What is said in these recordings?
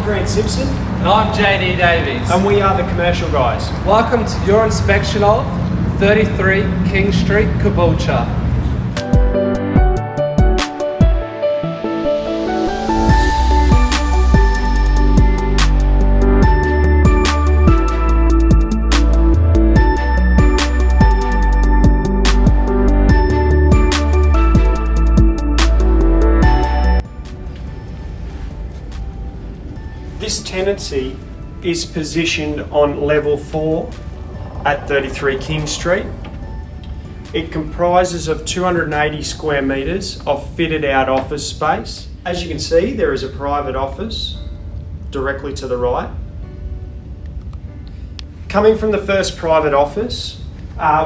I'm Grant Simpson. And I'm JD Davies. And we are the Commercial Guys. Welcome to your inspection of 33 King Street, Caboolture. This tenancy is positioned on level 4 at 33 King Street. It comprises of 280 square metres of fitted out office space. As you can see, there is a private office directly to the right. Coming from the first private office,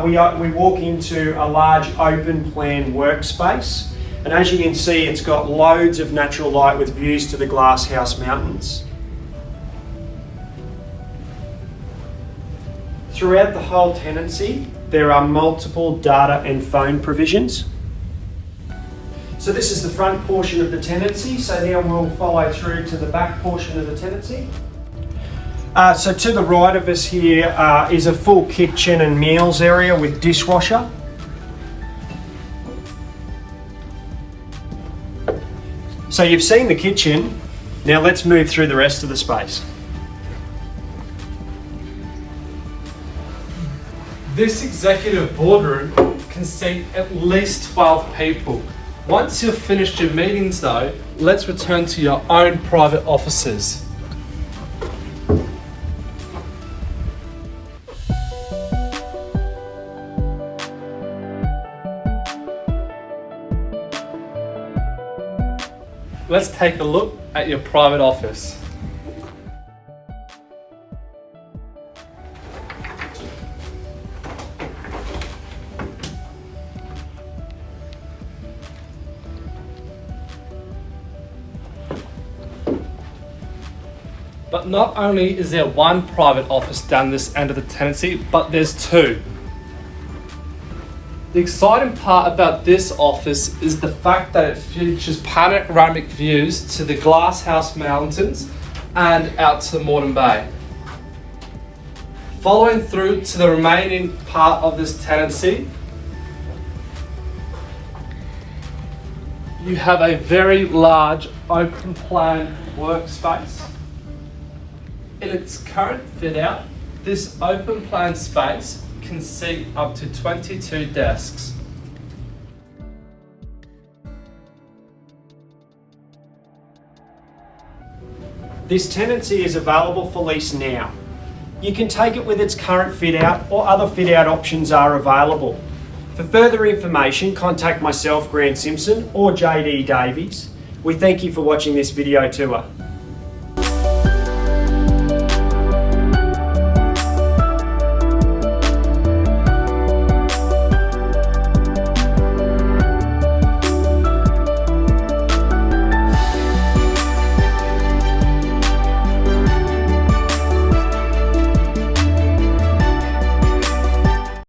we walk into a large open plan workspace. And as you can see, it's got loads of natural light with views to the Glasshouse Mountains. Throughout the whole tenancy, there are multiple data and phone provisions. So this is the front portion of the tenancy. So now we'll follow through to the back portion of the tenancy. So to the right of us here is a full kitchen and meals area with dishwasher. So you've seen the kitchen. Now let's move through the rest of the space. This executive boardroom can seat at least 12 people. Once you've finished your meetings though, let's return to your own private offices. Let's take a look at your private office. But not only is there one private office down this end of the tenancy, but there's two. The exciting part about this office is the fact that it features panoramic views to the Glasshouse Mountains and out to the Moreton Bay. Following through to the remaining part of this tenancy, you have a very large open plan workspace. In its current fit out, this open plan space can seat up to 22 desks. This tenancy is available for lease now. You can take it with its current fit out or other fit out options are available. For further information, contact myself, Grant Simpson, or JD Davies. We thank you for watching this video tour.